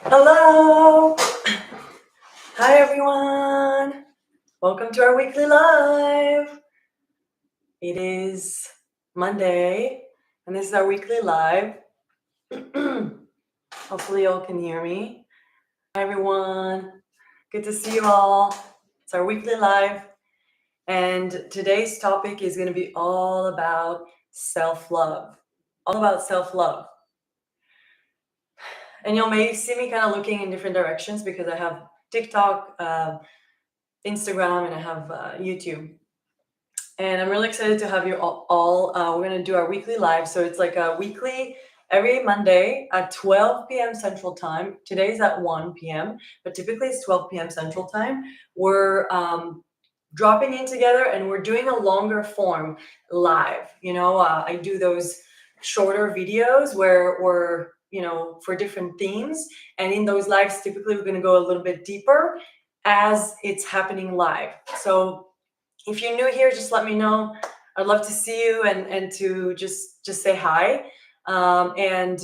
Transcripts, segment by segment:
Hello! Hi everyone! Welcome to our weekly live. It is Monday and this is our weekly live. Hopefully you all can hear me. Hi everyone. Good to see you all. It's our weekly live and today's topic is going to be all about self-love. All about self-love. And you'll may see me kind of looking in different directions because I have TikTok, Instagram, and I have YouTube. And I'm really excited to have you all. We're going to do our weekly live. So it's like a weekly, every Monday at 12 p.m. Central Time. Today's at 1 p.m., but typically it's 12 p.m. Central Time. We're dropping in together and we're doing a longer form live. I do those shorter videos where we're, for different themes. And in those lives, typically we're going to go a little bit deeper as it's happening live. So if you're new here, just let me know. I'd love to see you and to just say hi. And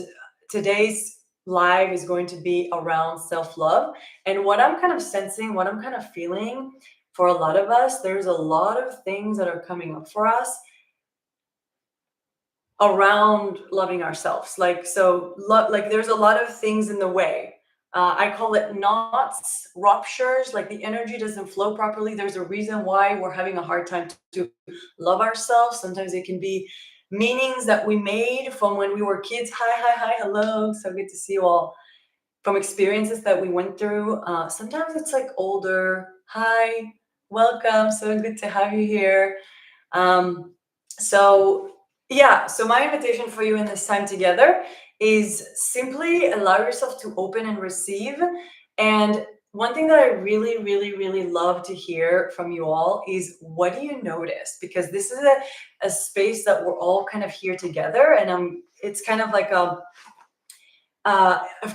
today's live is going to be around self-love. And what I'm kind of sensing, what I'm kind of feeling for a lot of us, there's a lot of things that are coming up for us around loving ourselves. Like there's a lot of things in the way. I call it knots, ruptures, like the energy doesn't flow properly. There's a reason why we're having a hard time to love ourselves. Sometimes it can be meanings that we made from when we were kids. Hi, hello. So good to see you all. From experiences that we went through. Sometimes it's like older. Hi, welcome. So good to have you here. So my invitation for you in this time together is simply allow yourself to open and receive. And one thing that I really, really, really love to hear from you all is, what do you notice? Because this is a space that we're all kind of here together. And it's kind of like of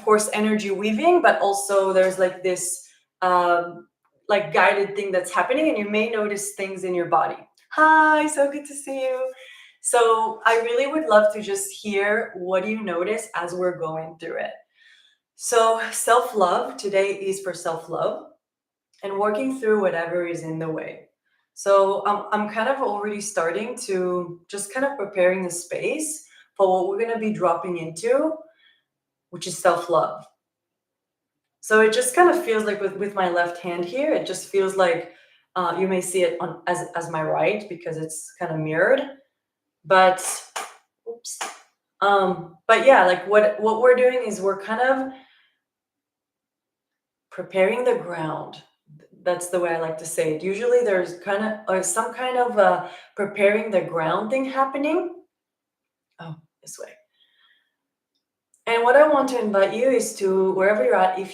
course, energy weaving, but also there's like this like guided thing that's happening, and you may notice things in your body. Hi, so good to see you. So I really would love to just hear, what do you notice as we're going through it? So self-love, today is for self-love and working through whatever is in the way. So I'm kind of already starting to just kind of preparing the space for what we're going to be dropping into, which is self-love. So it just kind of feels like with my left hand here, it just feels like you may see it on as my right because it's kind of mirrored. But oops. But yeah, like what we're doing is we're kind of preparing the ground. That's the way I like to say it. Usually there's kind of some kind of preparing the ground thing happening. Oh, this way. And what I want to invite you is to, wherever you're at, if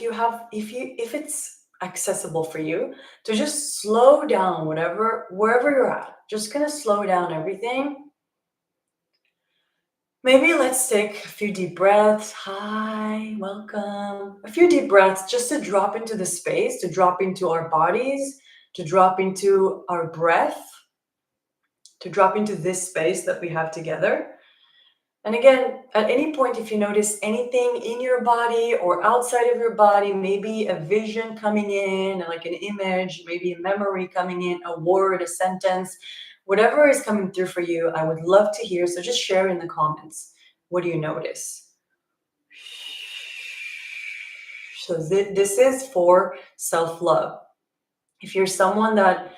it's accessible for you, to just slow down wherever you're at. Just kind of slow down everything. Maybe let's take a few deep breaths. Hi, welcome. A few deep breaths just to drop into the space, to drop into our bodies, to drop into our breath, to drop into this space that we have together. And again, at any point, if you notice anything in your body or outside of your body, maybe a vision coming in, like an image, maybe a memory coming in, a word, a sentence, whatever is coming through for you, I would love to hear. So just share in the comments. What do you notice? So this is for self-love. If you're someone that,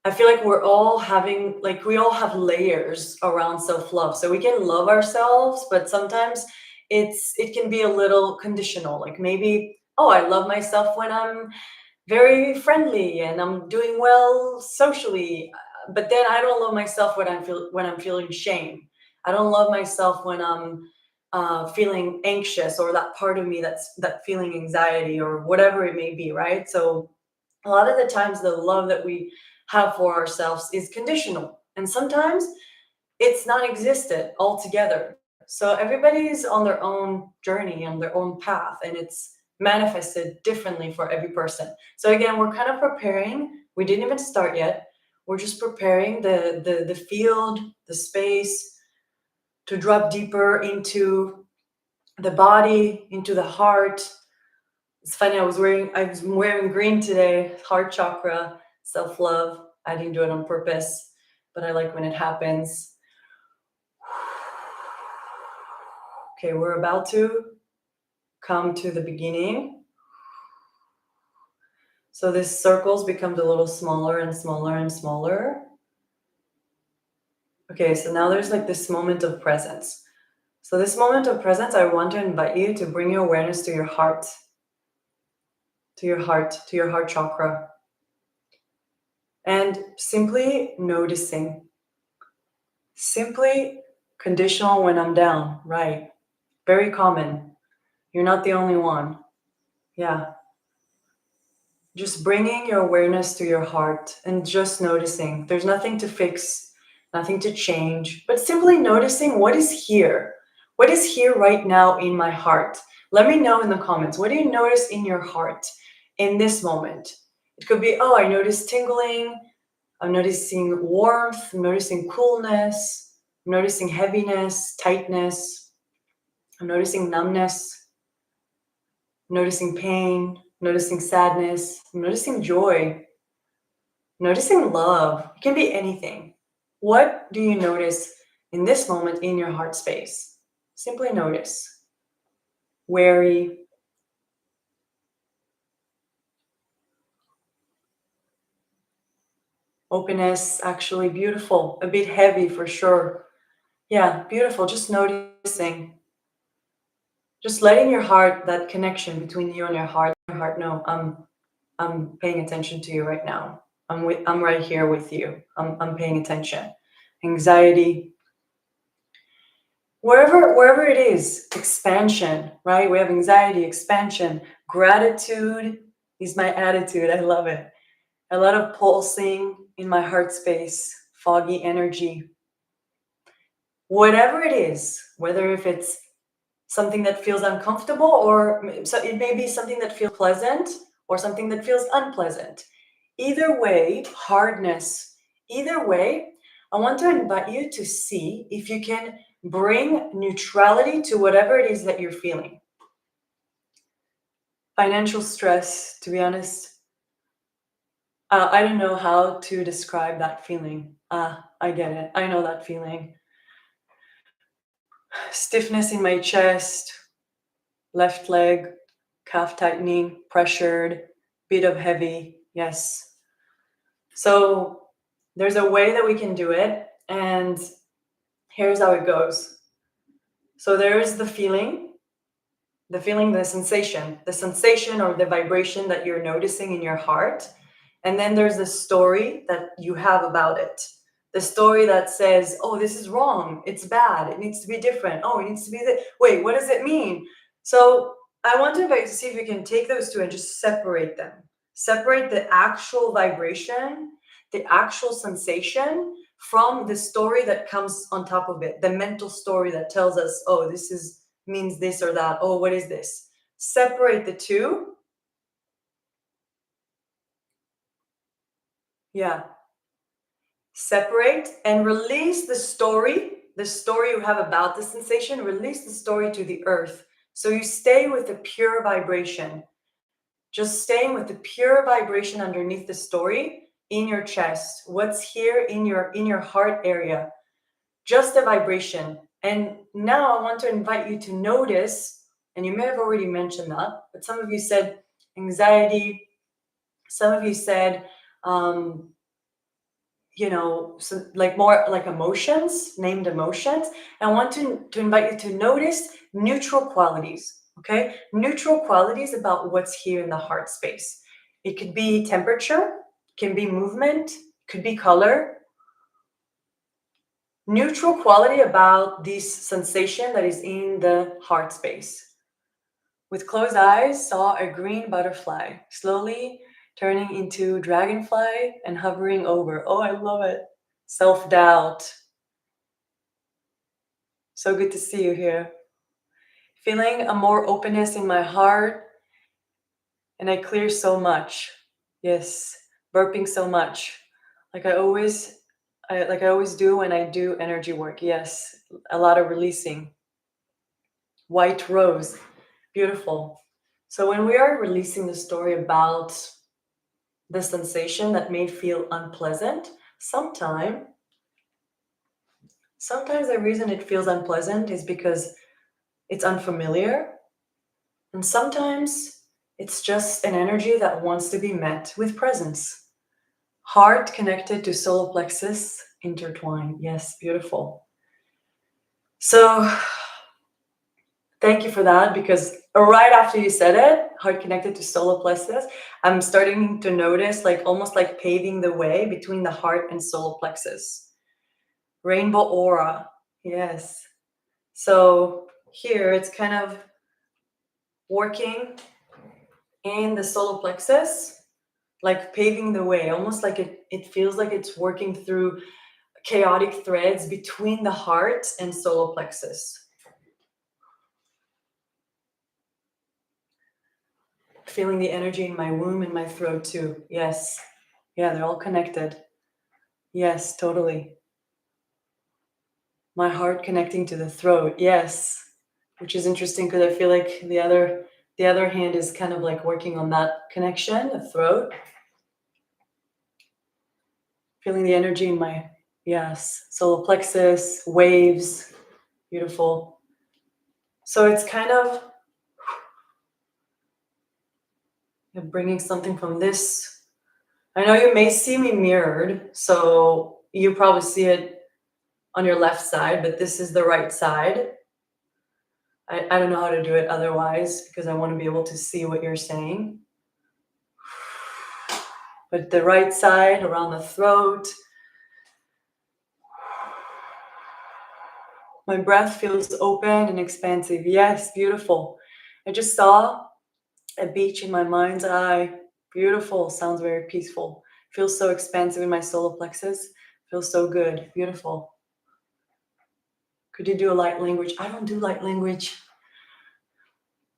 I feel like we all have layers around self-love. So we can love ourselves, but sometimes it can be a little conditional. Like maybe, oh, I love myself when I'm very friendly and I'm doing well socially, but then I don't love myself when I'm feeling shame. I don't love myself when I'm feeling anxious, or that part of me that feeling anxiety or whatever it may be, right? So a lot of the times the love that we have for ourselves is conditional, and sometimes it's non-existent altogether. So everybody is on their own journey, on their own path, and it's manifested differently for every person. So again, we're kind of preparing. We didn't even start yet. We're just preparing the field, the space to drop deeper into the body, into the heart, It's funny, I was wearing green today, heart chakra, self-love. I didn't do it on purpose, but I like when it happens. Okay, we're about to come to the beginning. So this circles becomes a little smaller and smaller and smaller. Okay, so now there's like this moment of presence. So this moment of presence, I want to invite you to bring your awareness to your heart, to your heart chakra. And simply noticing, simply conditional when I'm down, right? Very common. You're not the only one. Yeah. Just bringing your awareness to your heart and just noticing. There's nothing to fix, nothing to change, but simply noticing what is here. What is here right now in my heart? Let me know in the comments. What do you notice in your heart in this moment? It could be, oh, I notice tingling. I'm noticing warmth. I'm noticing coolness. I'm noticing heaviness, tightness. I'm noticing numbness. I'm noticing pain. I'm noticing sadness. I'm noticing joy. Noticing love. It can be anything. What do you notice in this moment in your heart space? Simply notice. Wary. Openness, actually beautiful. A bit heavy for sure. Yeah, beautiful. Just noticing. Just letting your heart, that connection between you and your heart know, I'm paying attention to you right now. I'm right here with you. I'm paying attention. Anxiety, wherever it is, expansion, right? We have anxiety, expansion, gratitude is my attitude. I love it. A lot of pulsing in my heart space, foggy energy. Whatever it is, whether if it's something that feels uncomfortable, or so it may be something that feels pleasant or something that feels unpleasant. Either way, hardness, either way, I want to invite you to see if you can bring neutrality to whatever it is that you're feeling. Financial stress, to be honest, I don't know how to describe that feeling. I get it. I know that feeling. Stiffness in my chest, left leg, calf tightening, pressured, bit of heavy. Yes. So there's a way that we can do it. And here's how it goes. So there's the feeling, the sensation or the vibration that you're noticing in your heart. And then there's the story that you have about it. The story that says, oh, this is wrong. It's bad. It needs to be different. Oh, it needs to be this. Wait, what does it mean? So I want to invite you to see if you can take those two and just separate them. Separate the actual vibration, the actual sensation from the story that comes on top of it. The mental story that tells us, oh, this is means this or that. Oh, what is this? Separate the two. Yeah. Separate and release the story you have about the sensation, release the story to the earth. So you stay with the pure vibration. Just staying with the pure vibration underneath the story in your chest. What's here in your heart area? Just the vibration. And now I want to invite you to notice, and you may have already mentioned that, but some of you said anxiety, some of you said so like more like emotions, named emotions. I want to invite you to notice neutral qualities, okay? Neutral qualities about what's here in the heart space. It could be temperature, can be movement, could be color. Neutral quality about this sensation that is in the heart space. With closed eyes, saw a green butterfly slowly turning into dragonfly and hovering over. Oh, I love it. Self-doubt. So good to see you here. Feeling a more openness in my heart, and I clear so much. Yes, burping so much. Like I always do when I do energy work. Yes, a lot of releasing. White rose. Beautiful. So when we are releasing the story about the sensation that may feel unpleasant, sometimes the reason it feels unpleasant is because it's unfamiliar. And sometimes it's just an energy that wants to be met with presence. Heart connected to solar plexus intertwined. Yes, beautiful. So thank you for that, because right after you said it, heart connected to solar plexus, I'm starting to notice like almost like paving the way between the heart and solar plexus. Rainbow aura. Yes. So here it's kind of working in the solar plexus, like paving the way, almost like it feels like it's working through chaotic threads between the heart and solar plexus. Feeling the energy in my womb and my throat too. Yes. Yeah, they're all connected. Yes, totally. My heart connecting to the throat. Yes. Which is interesting because I feel like the other hand is kind of like working on that connection, the throat. Feeling the energy in my, yes, solar plexus, waves. Beautiful. So it's kind of bringing something from this. I know you may see me mirrored, so you probably see it on your left side, but this is the right side. I don't know how to do it otherwise because I want to be able to see what you're saying. But the right side around the throat. My breath feels open and expansive. Yes, beautiful. I just saw a beach in my mind's eye. Beautiful. Sounds very peaceful. Feels so expansive in my solar plexus. Feels so good. Beautiful. Could you do a light language? I don't do light language.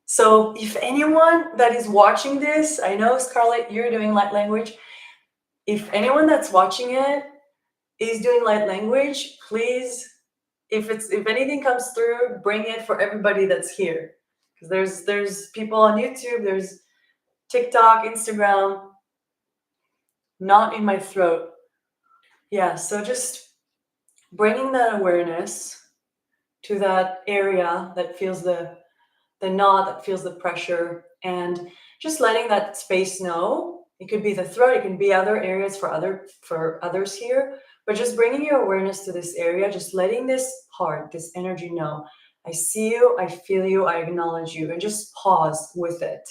So if anyone that is watching this, I know Scarlett, you're doing light language. If anyone that's watching it is doing light language, please, if anything comes through, bring it for everybody that's here. Because there's people on YouTube, there's TikTok, Instagram, not in my throat. Yeah, so just bringing that awareness to that area that feels the knot, that feels the pressure, and just letting that space know. It could be the throat, it can be other areas for others here, but just bringing your awareness to this area, just letting this heart, this energy know, I see you, I feel you, I acknowledge you, and just pause with it.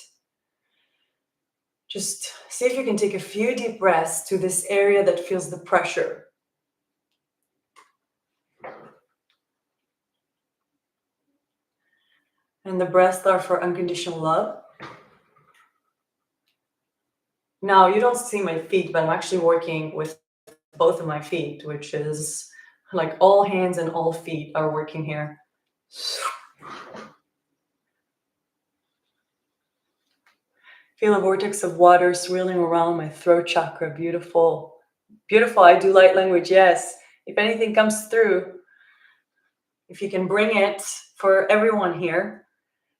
Just see if you can take a few deep breaths to this area that feels the pressure. And the breaths are for unconditional love. Now, you don't see my feet, but I'm actually working with both of my feet, which is like all hands and all feet are working here. Feel a vortex of water swirling around my throat chakra. Beautiful. Beautiful. I do light language. Yes. If anything comes through, if you can bring it for everyone here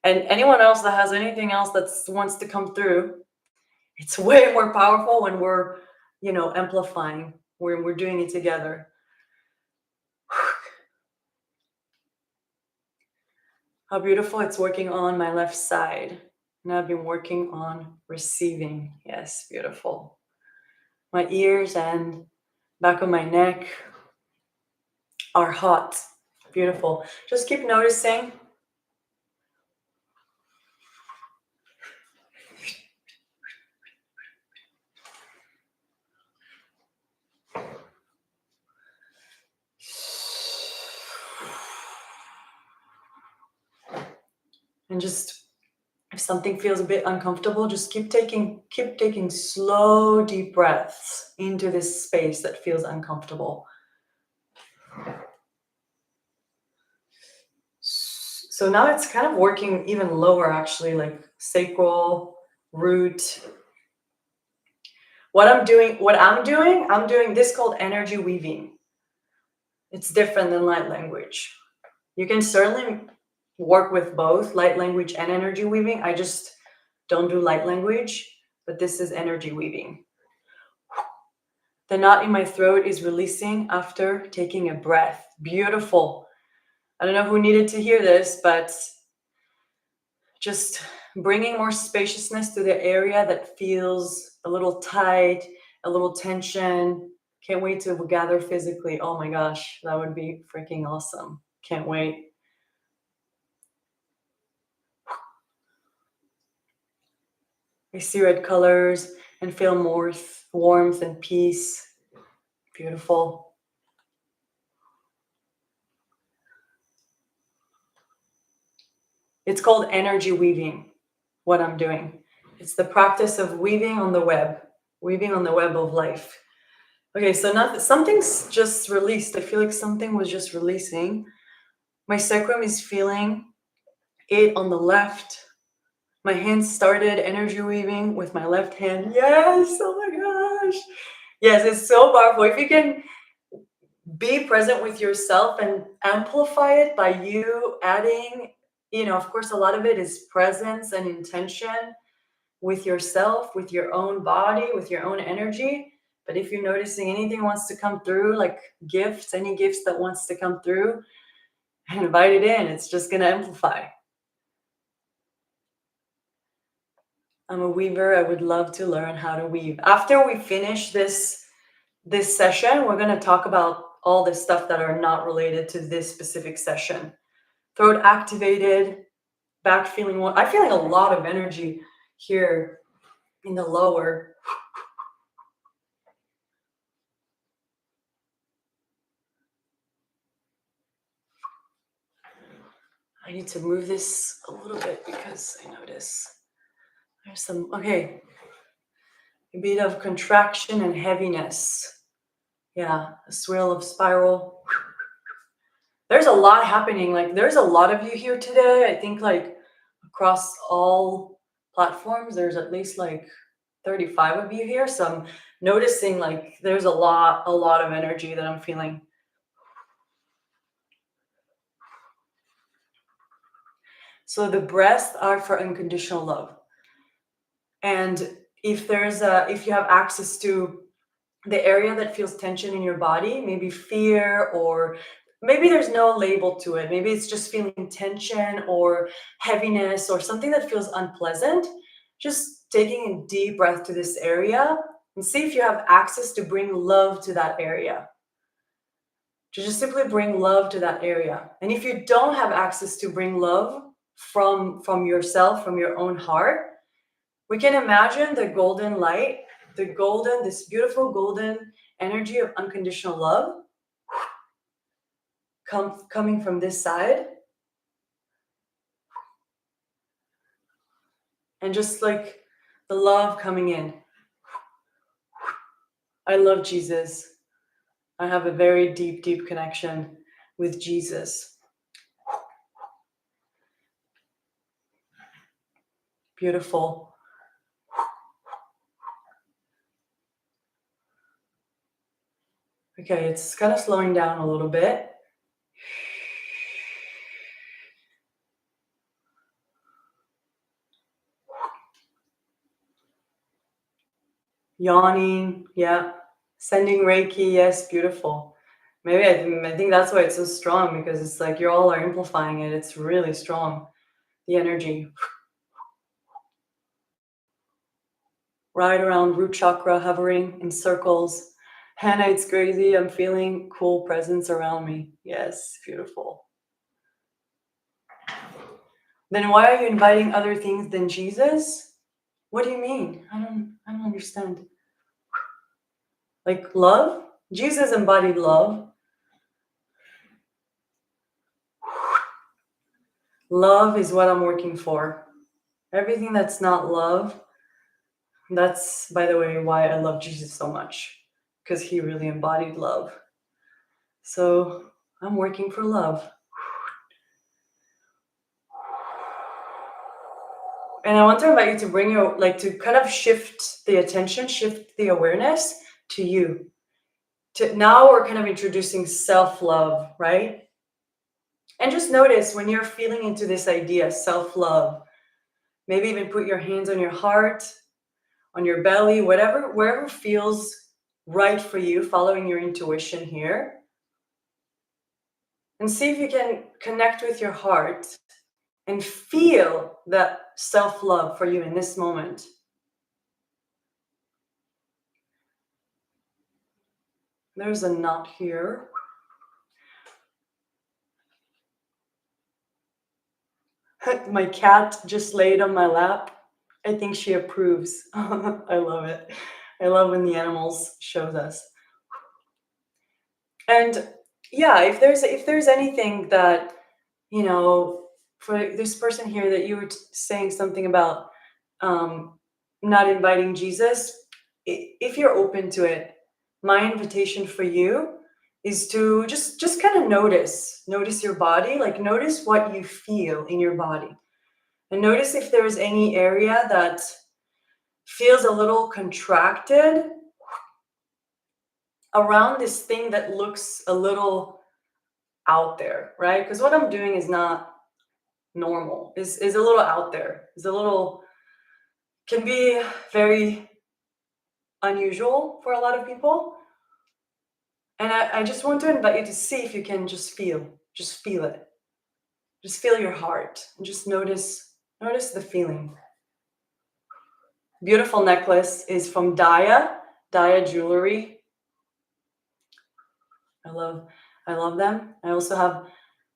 and anyone else that has anything else that wants to come through, it's way more powerful when we're, amplifying, when we're doing it together. How beautiful it's working on my left side. Now I've been working on receiving. Yes, beautiful. My ears and back of my neck are hot. Beautiful. Just keep noticing. And just, if something feels a bit uncomfortable, just keep taking slow, deep breaths into this space that feels uncomfortable. So now it's kind of working even lower, actually, like sacral, root. I'm doing this called energy weaving. It's different than light language. You can certainly work with both light language and energy weaving. I just Don't do light language, but this is energy weaving. The knot in my throat is releasing after taking a breath. Beautiful. I don't know who needed to hear this, but just bringing more spaciousness to the area that feels a little tight, a little tension. Can't wait to gather physically. Oh my gosh, that would be freaking awesome. Can't wait. I see red colors and feel more warmth and peace. Beautiful. It's called energy weaving, what I'm doing. It's the practice of weaving on the web of life. Okay, so something's just released. I feel like something was just releasing. My sacrum is feeling it on the left. My hand started energy weaving with my left hand. Yes, oh my gosh. Yes, it's so powerful. If you can be present with yourself and amplify it by you adding, of course, a lot of it is presence and intention with yourself, with your own body, with your own energy. But if you're noticing anything wants to come through, like gifts, any gifts that wants to come through, invite it in. It's just going to amplify. I'm a weaver. I would love to learn how to weave. After we finish this session, we're going to talk about all the stuff that are not related to this specific session. Throat activated, back feeling warm. I'm feeling a lot of energy here in the lower. I need to move this a little bit because I notice there's some, okay, a bit of contraction and heaviness. Yeah, a swirl of spiral. There's a lot happening. Like there's a lot of you here today. I think like across all platforms, there's at least like 35 of you here. So I'm noticing like there's a lot of energy that I'm feeling. So the breaths are for unconditional love. And if you have access to the area that feels tension in your body, maybe fear, or maybe there's no label to it. Maybe it's just feeling tension or heaviness or something that feels unpleasant. Just taking a deep breath to this area and see if you have access to bring love to that area. To just simply bring love to that area. And if you don't have access to bring love from yourself, from your own heart, we can imagine the golden light, this beautiful golden energy of unconditional love coming from this side. And just like the love coming in. I love Jesus. I have a very deep, deep connection with Jesus. Beautiful. Okay, it's kind of slowing down a little bit. Yawning, yeah. Sending Reiki, yes, beautiful. Maybe I think that's why it's so strong, because it's like you all are amplifying it. It's really strong, the energy. Right around root chakra, hovering in circles. Hanna, it's crazy. I'm feeling cool presence around me. Yes, beautiful. Then why are you inviting other things than Jesus? What do you mean? I don't understand. Like love? Jesus embodied love. Love is what I'm working for. Everything that's not love, that's, by the way, why I love Jesus so much, because he really embodied love. So I'm working for love. And I want to invite you to bring to kind of shift the attention, shift the awareness to you. Now we're kind of introducing self-love, right? And just notice when you're feeling into this idea, self-love, Maybe even put your hands on your heart, on your belly, wherever feels right for you, following your intuition here. And see if you can connect with your heart and feel that self-love for you in this moment. There's a knot here. My cat just laid on my lap. I think she approves. I love it. I love when the animals show us. And yeah, if there's anything that, for this person here that you were saying something about not inviting Jesus, if you're open to it, my invitation for you is to just kind of notice your body, like notice what you feel in your body. And notice if there's any area that feels a little contracted around this thing that looks a little out there, right? Because what I'm doing is not normal, is a little out there, is a little, can be very unusual for a lot of people. And I just want to invite you to see if you can just feel it. Just feel your heart and just notice the feeling. Beautiful necklace is from Daya Jewelry. I love them. I also have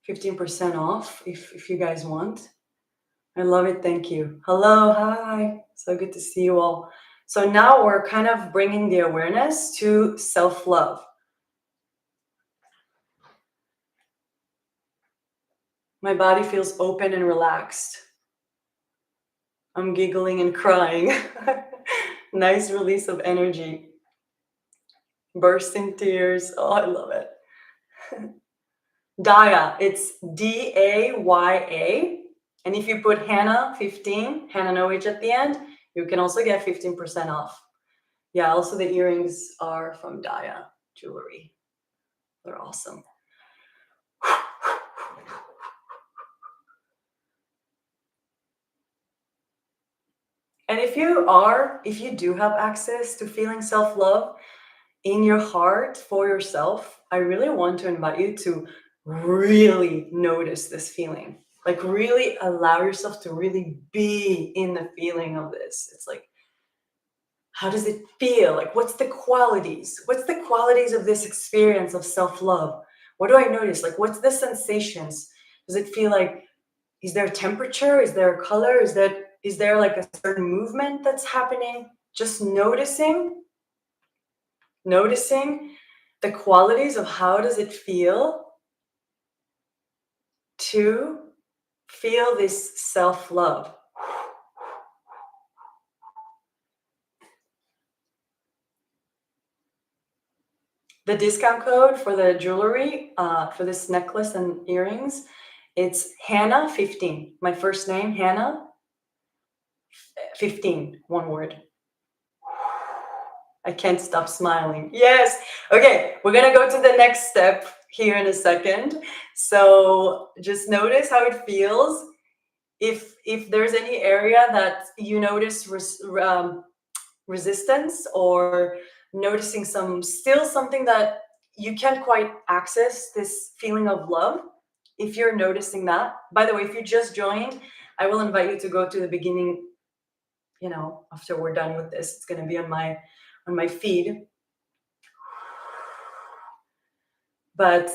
15% off if you guys want. I love it. Thank you. Hello. Hi. So good to see you all. So now we're kind of bringing the awareness to self-love. My body feels open and relaxed. I'm giggling and crying. Nice release of energy. Burst in tears. Oh, I love it. Daya, it's Daya. And if you put Hannah 15, Hannah no H at the end, you can also get 15% off. Yeah, also the earrings are from Daya Jewelry. They're awesome. And if you do have access to feeling self-love in your heart for yourself, I really want to invite you to really notice this feeling. Like really allow yourself to really be in the feeling of this. It's like, how does it feel? Like, what's the qualities? What's the qualities of this experience of self-love? What do I notice? Like, what's the sensations? Does it feel like, is there temperature? Is there a color? Is there like a certain movement that's happening? Just noticing the qualities of how does it feel to feel this self-love. The discount code for the jewelry, for this necklace and earrings, it's Hannah 15. My first name, Hannah 15, one word. I can't stop smiling. Yes. Okay, we're gonna go to the next step here in a second. So just notice how it feels. If there's any area that you notice resistance, or noticing something that you can't quite access, this feeling of love, if you're noticing that, by the way, if you just joined, I will invite you to go to the beginning, after we're done with this. It's going to be on my feed. But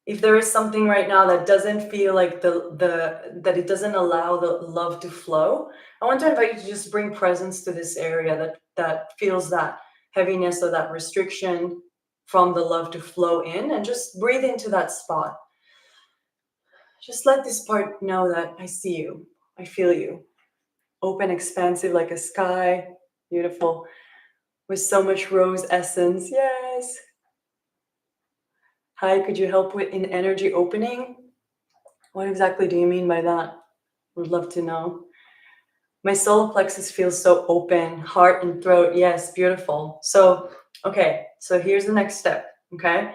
if there is something right now that doesn't feel like that it doesn't allow the love to flow, I want to invite you to just bring presence to this area that feels that heaviness or that restriction from the love to flow in, and just breathe into that spot. Just let this part know that I see you, I feel you. Open, expansive like a sky, beautiful, with so much rose essence. Yes. Hi, could you help with in energy opening? What exactly do you mean by that? Would love to know. My solar plexus feels so open, heart and throat. Yes, beautiful. So, okay, so here's the next step, okay?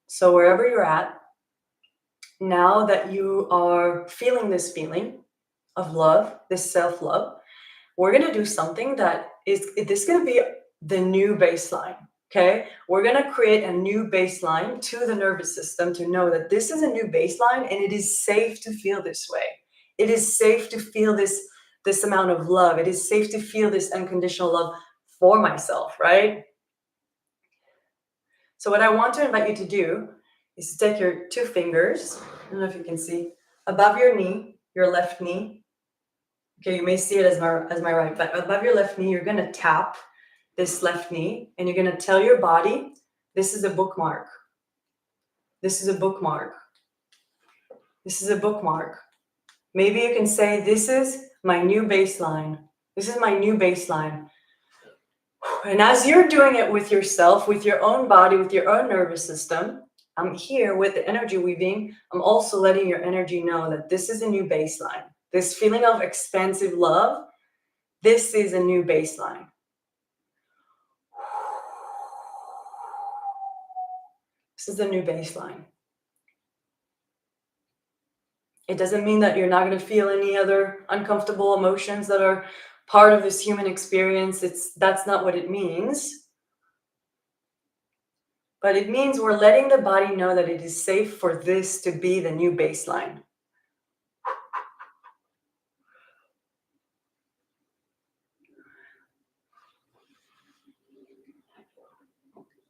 So wherever you're at, now that you are feeling this feeling, of love, this self-love, we're going to do something that is going to be the new baseline. Okay, we're going to create a new baseline to the nervous system to know that this is a new baseline and it is safe to feel this way. It is safe to feel this amount of love. It is safe to feel this unconditional love for myself, right? So what I want to invite you to do is to take your two fingers, I don't know if you can see, above your knee, your left knee. Okay, you may see it as my right, but above your left knee, you're going to tap this left knee and you're going to tell your body, this is a bookmark. This is a bookmark. This is a bookmark. Maybe you can say, this is my new baseline. This is my new baseline. And as you're doing it with yourself, with your own body, with your own nervous system, I'm here with the energy weaving. I'm also letting your energy know that this is a new baseline. This feeling of expansive love, this is a new baseline. This is the new baseline. It doesn't mean that you're not going to feel any other uncomfortable emotions that are part of this human experience. That's not what it means. But it means we're letting the body know that it is safe for this to be the new baseline.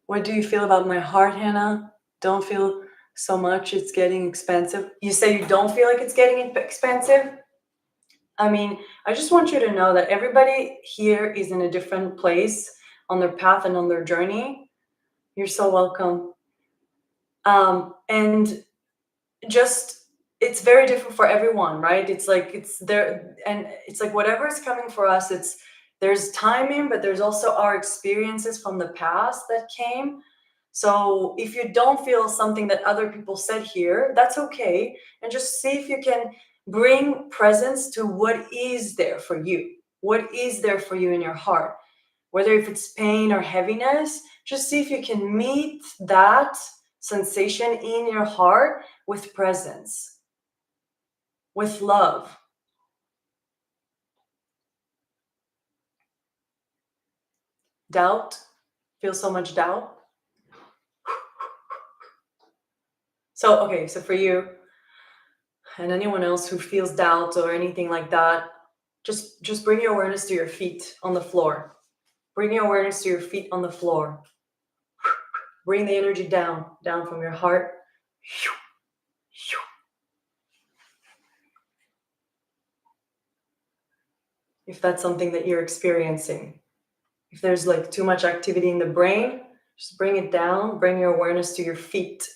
What do you feel about my heart, Hannah? Don't feel so much it's getting expensive. You say you don't feel like it's getting expensive? I mean, I just want you to know that everybody here is in a different place on their path and on their journey. You're so welcome. And just, it's very different for everyone, right? It's like, it's there, and it's like whatever is coming for us, there's timing, but there's also our experiences from the past that came. So if you don't feel something that other people said here, that's okay. And just see if you can bring presence to what is there for you. What is there for you in your heart? Whether if it's pain or heaviness, just see if you can meet that sensation in your heart with presence, with love. Doubt, feel so much doubt. So, okay, so for you and anyone else who feels doubt or anything like that, just bring your awareness to your feet on the floor. Bring your awareness to your feet on the floor. Bring the energy down from your heart. If that's something that you're experiencing. If there's like too much activity in the brain, just bring it down, bring your awareness to your feet.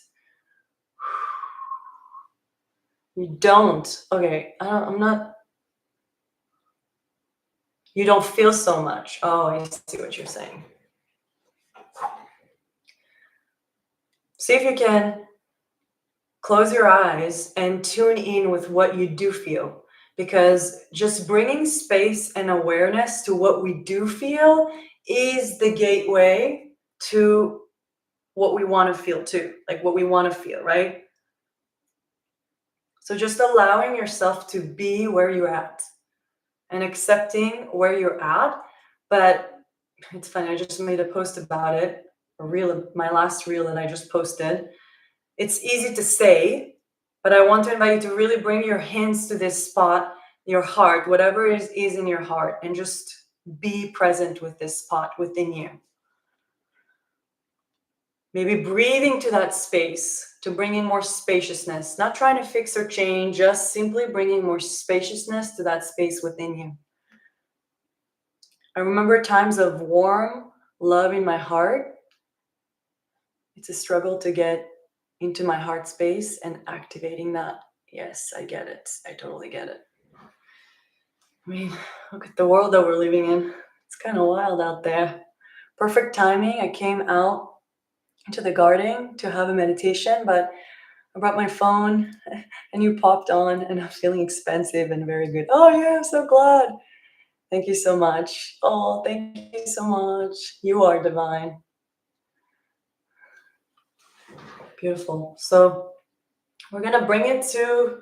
You don't, okay, I'm not, you don't feel so much. Oh, I see what you're saying. See if you can close your eyes and tune in with what you do feel, because just bringing space and awareness to what we do feel is the gateway to what we want to feel too, like what we want to feel, right? So just allowing yourself to be where you're at and accepting where you're at. But it's funny, I just made a post about it, a reel, my last reel that I just posted. It's easy to say, but I want to invite you to really bring your hands to this spot, your heart, whatever is in your heart, and just be present with this spot within you. Maybe breathing to that space to bring in more spaciousness, not trying to fix or change, just simply bringing more spaciousness to that space within you. I remember times of warm love in my heart. It's a struggle to get into my heart space and activating that. Yes, I get it. I totally get it. I mean, look at the world that we're living in. It's kind of wild out there. Perfect timing. I came out into the garden to have a meditation, but I brought my phone and you popped on and I'm feeling expansive and very good. Oh yeah, I'm so glad. Thank you so much. Oh, thank you so much. You are divine. Beautiful. So we're going to bring it to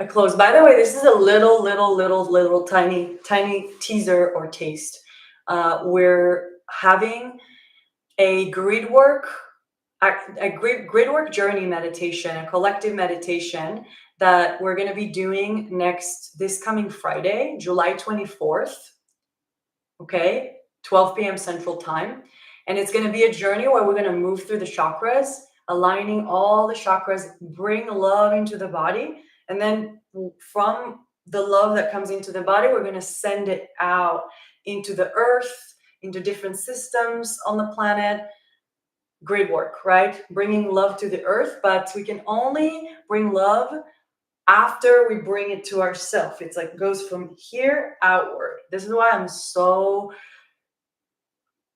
a close. By the way, this is a little tiny teaser or taste. We're having a gridwork journey meditation, a collective meditation that we're going to be doing this coming Friday, July 24th. Okay, 12 p.m. Central Time. And it's going to be a journey where we're going to move through the chakras, aligning all the chakras, bring love into the body. And then from the love that comes into the body, we're going to send it out into the earth, into different systems on the planet. Great work, right? Bringing love to the earth, but we can only bring love after we bring it to ourselves. It's like goes from here outward. This is why I'm so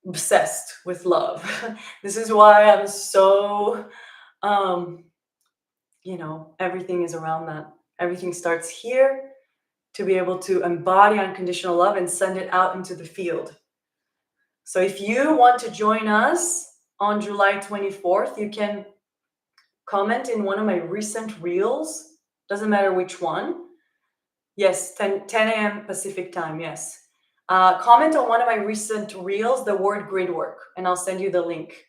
obsessed with love. This is why I'm so everything is around that. Everything starts here to be able to embody unconditional love and send it out into the field. So if you want to join us on July 24th, you can comment in one of my recent reels. Doesn't matter which one. Yes, 10 a.m. Pacific time, yes. Comment on one of my recent reels, the word Gridwork, and I'll send you the link.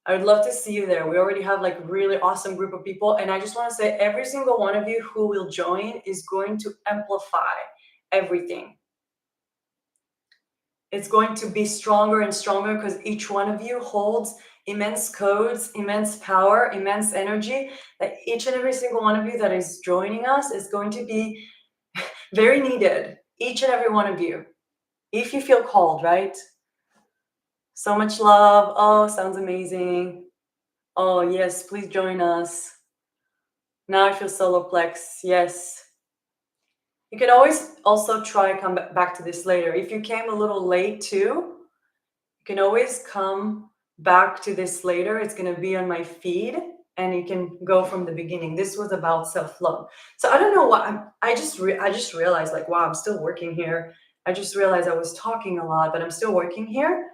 I would love to see you there. We already have like a really awesome group of people. And I just want to say every single one of you who will join is going to amplify everything. It's going to be stronger and stronger because each one of you holds immense codes, immense power, immense energy, that each and every single one of you that is joining us is going to be very needed. Each and every one of you, if you feel called, right? So much love. Oh, sounds amazing. Oh, yes, please join us. Now I feel solar plex. Yes. You can always also try come back to this later. If you came a little late too, you can always come back to this later. It's going to be on my feed and you can go from the beginning. This was about self-love. So I don't know what I just realized like, wow, I'm still working here. I just realized I was talking a lot, but I'm still working here.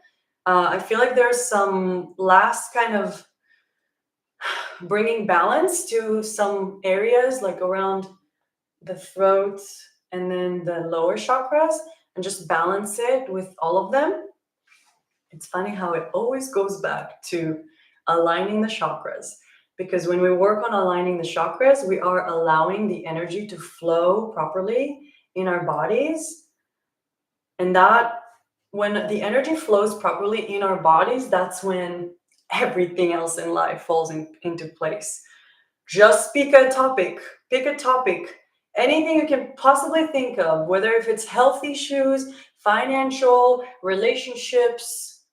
I feel like there's some last kind of bringing balance to some areas like around the throat and then the lower chakras and just balance it with all of them. It's funny how it always goes back to aligning the chakras, because when we work on aligning the chakras, we are allowing the energy to flow properly in our bodies. And that when the energy flows properly in our bodies, that's when everything else in life falls into place. Just pick a topic, anything you can possibly think of, whether if it's health issues, financial, relationships,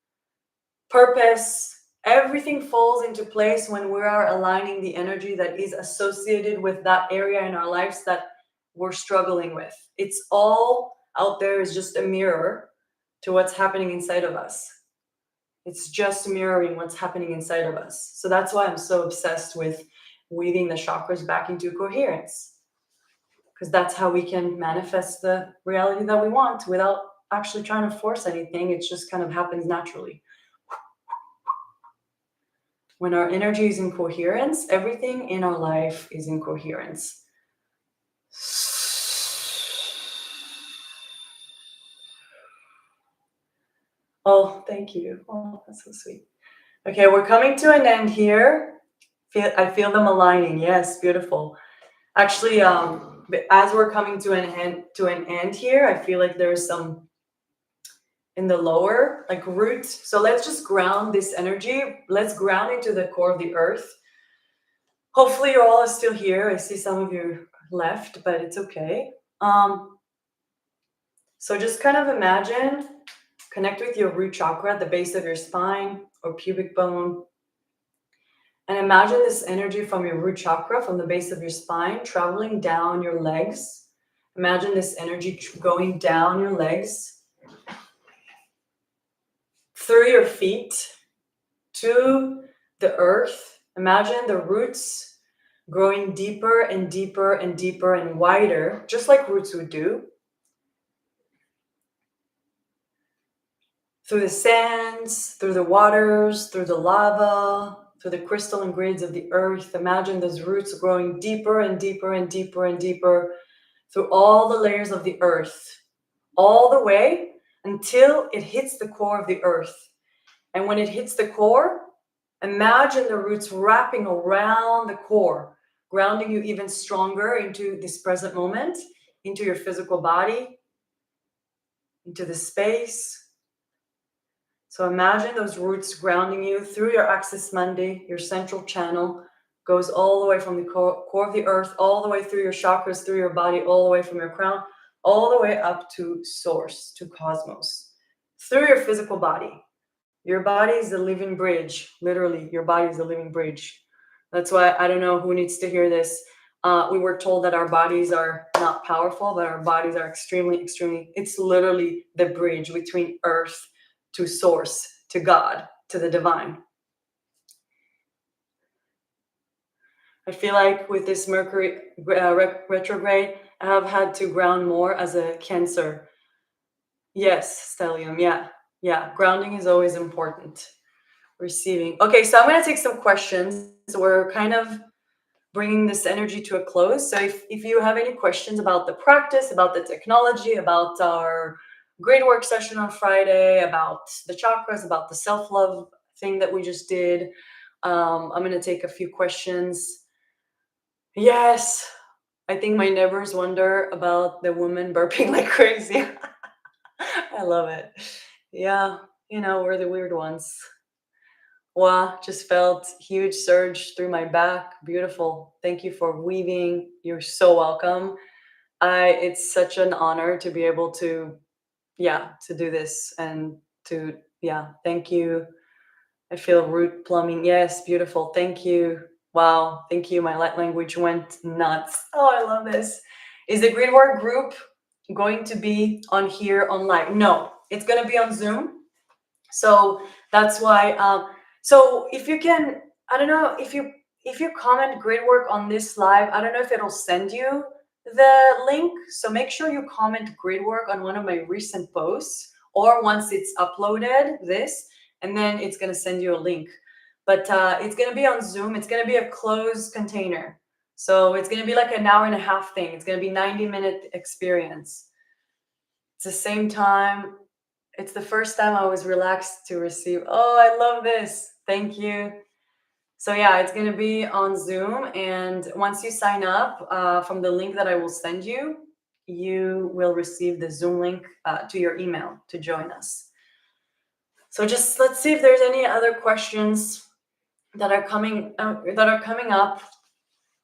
purpose, everything falls into place when we are aligning the energy that is associated with that area in our lives that we're struggling with. It's all out there is just a mirror to what's happening inside of us. It's just mirroring what's happening inside of us. So that's why I'm so obsessed with weaving the chakras back into coherence, because that's how we can manifest the reality that we want without actually trying to force anything. It just kind of happens naturally. When our energy is in coherence, everything in our life is in coherence. Oh, thank you. Oh, that's so sweet. Okay, we're coming to an end here. I feel them aligning. Yes, beautiful. Actually, as we're coming to an end here, I feel like there's some in the lower, like root. So let's just ground this energy. Let's ground into the core of the earth. Hopefully you're all still here. I see some of you left, but it's okay. So just kind of imagine, connect with your root chakra at the base of your spine or pubic bone. And imagine this energy from your root chakra, from the base of your spine, traveling down your legs. Imagine this energy going down your legs, through your feet, to the earth. Imagine the roots growing deeper and deeper and deeper and wider, just like roots would do. Through the sands, through the waters, through the lava, through the crystalline grids of the earth. Imagine those roots growing deeper and deeper and deeper and deeper through all the layers of the earth, all the way until it hits the core of the earth. And when it hits the core, imagine the roots wrapping around the core, grounding you even stronger into this present moment, into your physical body, into the space. So imagine those roots grounding you through your axis mundi, your central channel, goes all the way from the core of the earth, all the way through your chakras, through your body, all the way from your crown, all the way up to source, to cosmos, through your physical body. Your body is the living bridge. Literally, your body is the living bridge. That's why I don't know who needs to hear this. We were told that our bodies are not powerful, but our bodies are extremely, extremely, it's literally the bridge between earth to source, to God, to the divine. I feel like with this Mercury retrograde, I have had to ground more as a Cancer. Yes, Stellium, yeah. Yeah, grounding is always important. Receiving. Okay, so I'm going to take some questions. So we're kind of bringing this energy to a close. So if you have any questions about the practice, about the technology, about our Gridwork session on Friday, about the chakras, about the self-love thing that we just did, I'm going to take a few questions. Yes, I think my neighbors wonder about the woman burping like crazy. I love it. Yeah, we're the weird ones. Wow, just felt huge surge through my back. Beautiful. Thank you for weaving. You're so welcome. It's such an honor to be able to do this and to thank you. I feel root plumbing. Yes, beautiful. Thank you. Wow, thank you. My light language went nuts. Oh, I love this. Is the Gridwork group going to be on here on live? No, it's going to be on Zoom. So that's why. So if you can, I don't know if you comment Gridwork on this live, I don't know if it'll send you the link. So make sure you comment Gridwork on one of my recent posts, or once it's uploaded, and then it's going to send you a link. But it's going to be on Zoom. It's going to be a closed container. So it's going to be like an hour and a half thing. It's going to be 90-minute experience. It's the same time. It's the first time I was relaxed to receive. Oh, I love this. Thank you. So yeah, it's going to be on Zoom. And once you sign up from the link that I will send you, you will receive the Zoom link to your email to join us. So just let's see if there's any other questions that are coming up.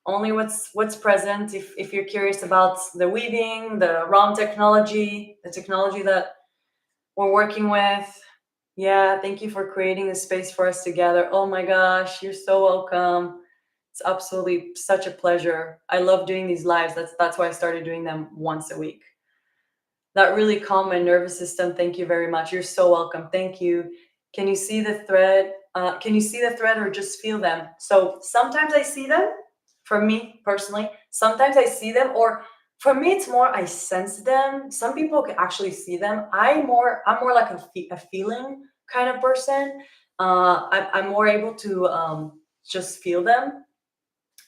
Only what's present. If you're curious about the weaving, the ROM technology, the technology that we're working with. Yeah, thank you for creating a space for us together. Oh my gosh, you're so welcome. It's absolutely such a pleasure. I love doing these lives. That's why I started doing them once a week. That really calmed my nervous system. Thank you very much. You're so welcome. Thank you. Can you see the thread? Can you see the thread or just feel them? So sometimes I see them, for me personally. Sometimes I see them, or for me, it's more I sense them. Some people can actually see them. I'm more like a feeling kind of person. I'm more able to just feel them.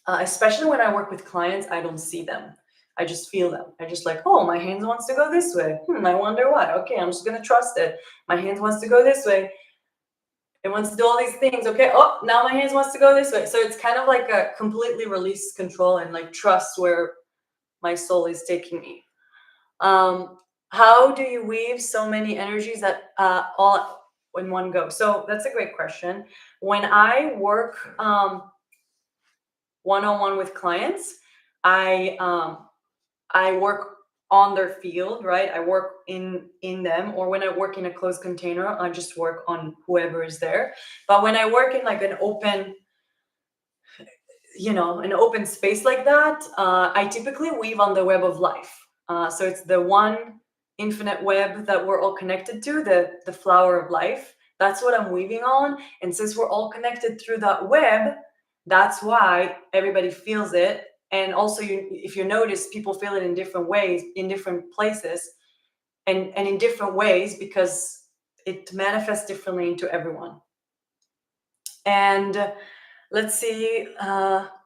Especially when I work with clients, I don't see them. I just feel them. I just like, oh, my hands wants to go this way. I wonder why. Okay, I'm just gonna trust it. My hands wants to go this way. It wants to do all these things. Okay. Oh, now my hands wants to go this way. So it's kind of like a completely release control and like trust where my soul is taking me. How do you weave so many energies that all in one go? So that's a great question. When I work one-on-one with clients, I work on their field, right? I work in them, or when I work in a closed container, I just work on whoever is there. But when I work in like an open space like that, I typically weave on the web of life. So it's the one infinite web that we're all connected to, the flower of life. That's what I'm weaving on. And since we're all connected through that web, that's why everybody feels it. And also, if you notice, people feel it in different ways, in different places, and in different ways, because it manifests differently into everyone. And Let's see.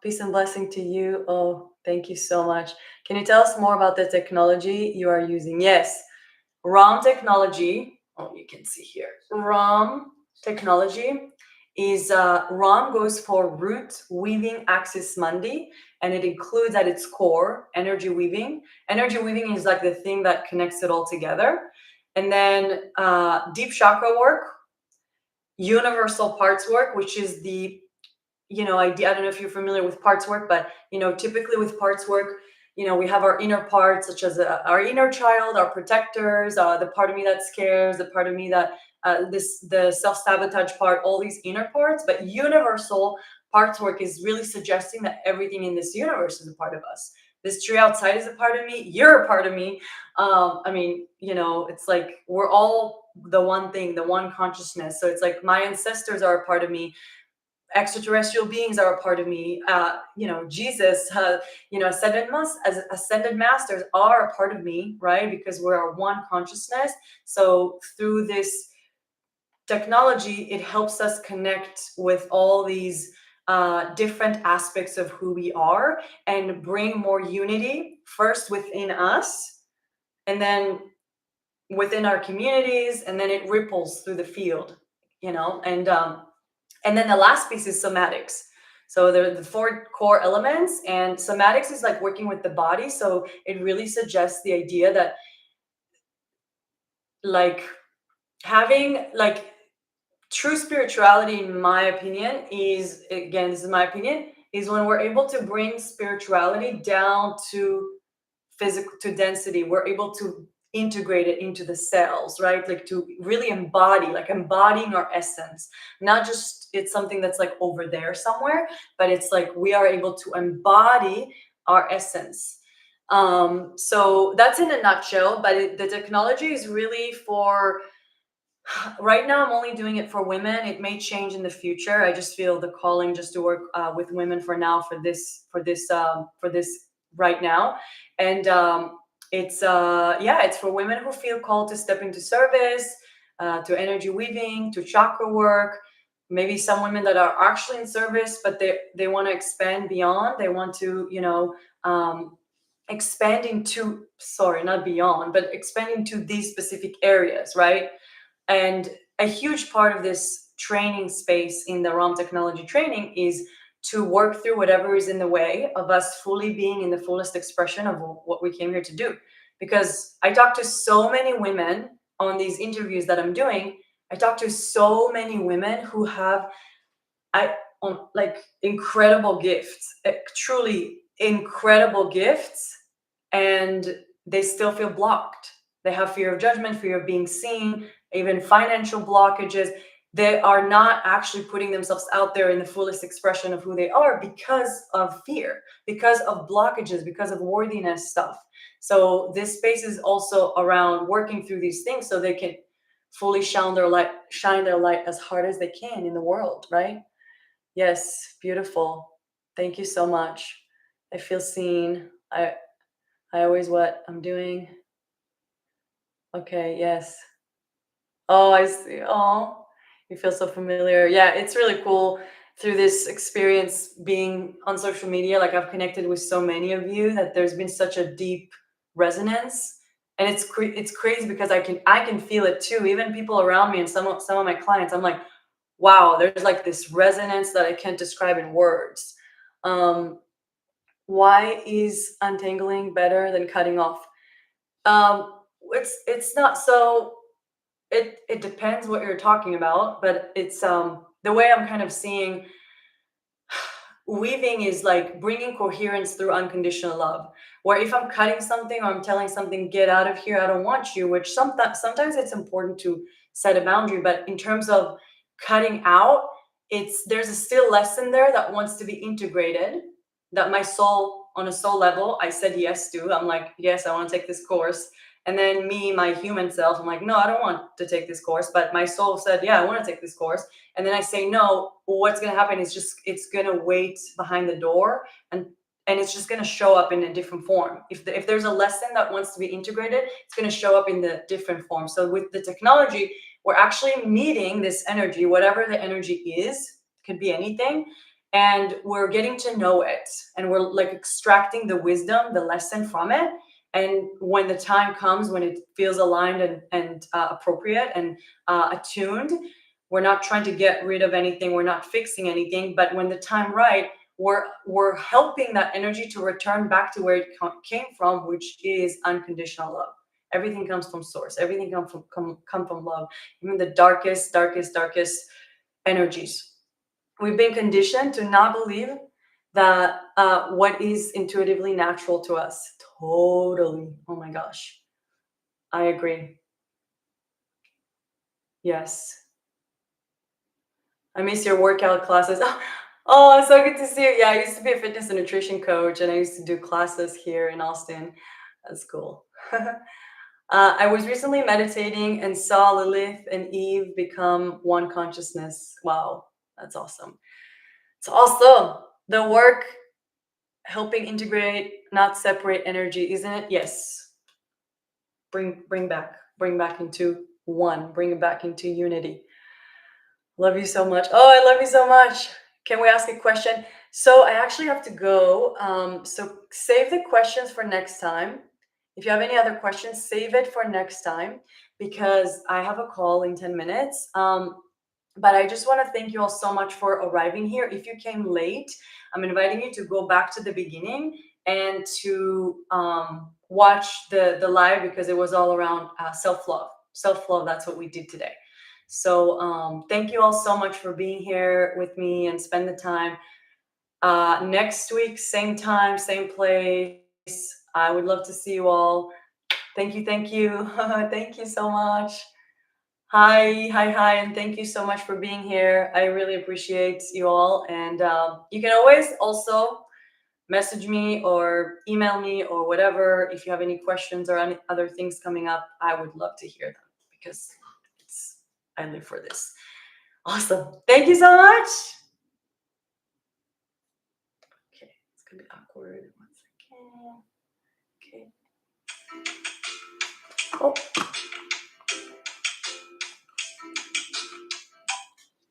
Peace and blessing to you. Oh, thank you so much. Can you tell us more about the technology you are using? Yes, ROM technology. Oh, you can see here. ROM technology is ROM goes for root weaving axis mundi, and it includes at its core energy weaving. Energy weaving is like the thing that connects it all together. And then deep chakra work, universal parts work, which is the idea. I don't know if you're familiar with parts work, but typically with parts work, we have our inner parts, such as our inner child, our protectors, the part of me that scares, the part of me that the self-sabotage part, all these inner parts. But universal parts work is really suggesting that everything in this universe is a part of us. This tree outside is a part of me. You're a part of me. It's like we're all the one thing, the one consciousness. So it's like my ancestors are a part of me, extraterrestrial beings are a part of me, Jesus, ascended masters are a part of me, right? Because we're our one consciousness. So through this technology, it helps us connect with all these different aspects of who we are and bring more unity first within us, and then within our communities, and then it ripples through the field, and then the last piece is somatics. So there are the four core elements, and somatics is like working with the body. So it really suggests the idea that, like, having like true spirituality, in my opinion, is, again, this is my opinion, is when we're able to bring spirituality down to physical, to density. We're able to integrate it into the cells, right? Like to really embody, like embodying our essence. Not just it's something that's like over there somewhere, but it's like we are able to embody our essence. So that's in a nutshell. But the technology is really for right now. I'm only doing it for women. It may change in the future. I just feel the calling just to work with women for now, for this right now. And it's for women who feel called to step into service, to energy weaving, to chakra work. Maybe some women that are actually in service, but they want to expand beyond. They want to expand into, sorry, not beyond, but expand into these specific areas, right? And a huge part of this training space in the ROM technology training is to work through whatever is in the way of us fully being in the fullest expression of what we came here to do. Because I talk to so many women on these interviews that I'm doing. I talk to so many women who have like incredible gifts, truly incredible gifts, and they still feel blocked. They have fear of judgment, fear of being seen, even financial blockages. They are not actually putting themselves out there in the fullest expression of who they are because of fear, because of blockages, because of worthiness stuff. So this space is also around working through these things so they can fully shine their light as hard as they can in the world, right? Yes, beautiful. Thank you so much. I feel seen. I always what I'm doing. Okay, yes. Oh, I see. Oh, you feel so familiar. Yeah, it's really cool through this experience being on social media. Like I've connected with so many of you that there's been such a deep resonance, and it's crazy because I can feel it too. Even people around me and some of my clients, I'm like, wow, there's like this resonance that I can't describe in words. Um, why is untangling better than cutting off? It's not so. It depends what you're talking about, but it's the way I'm kind of seeing weaving is like bringing coherence through unconditional love. Where if I'm cutting something or I'm telling something, get out of here, I don't want you, which sometimes it's important to set a boundary. But in terms of cutting out, there's a still lesson there that wants to be integrated, that my soul, on a soul level, I said yes to. I'm like, yes, I want to take this course. And then me, my human self, I'm like, no, I don't want to take this course. But my soul said, yeah, I want to take this course. And then I say no. What's going to happen is just it's going to wait behind the door, and it's just going to show up in a different form. If there's a lesson that wants to be integrated, it's going to show up in the different form. So with the technology, we're actually meeting this energy, whatever the energy is, could be anything, and we're getting to know it, and we're like extracting the wisdom, the lesson from it. And when the time comes, when it feels aligned and appropriate and attuned, we're not trying to get rid of anything, we're not fixing anything, but when the time right, we're helping that energy to return back to where it came from, which is unconditional love. Everything comes from source, everything come from love, even the darkest energies. We've been conditioned to not believe that what is intuitively natural to us. Totally. Oh my gosh. I agree. Yes. I miss your workout classes. Oh, so good to see you. Yeah, I used to be a fitness and nutrition coach, and I used to do classes here in Austin. That's cool. I was recently meditating and saw Lilith and Eve become one consciousness. Wow, that's awesome. It's awesome. The work helping integrate, not separate energy, isn't it? Yes. Bring back into one. Bring it back into unity. Love you so much. Oh, I love you so much. Can we ask a question? So I actually have to go. So save the questions for next time. If you have any other questions, save it for next time because I have a call in 10 minutes. But I just want to thank you all so much for arriving here. If you came late, I'm inviting you to go back to the beginning and to watch the live because it was all around self-love. Self-love, that's what we did today. So thank you all so much for being here with me and spend the time. Next week, same time, same place. I would love to see you all. Thank you. Thank you so much. Hi, and thank you so much for being here. I really appreciate you all. And you can always also message me or email me or whatever if you have any questions or any other things coming up. I would love to hear them because I live for this. Awesome. Thank you so much. Okay, it's gonna be awkward. 1 second. Okay. Oh.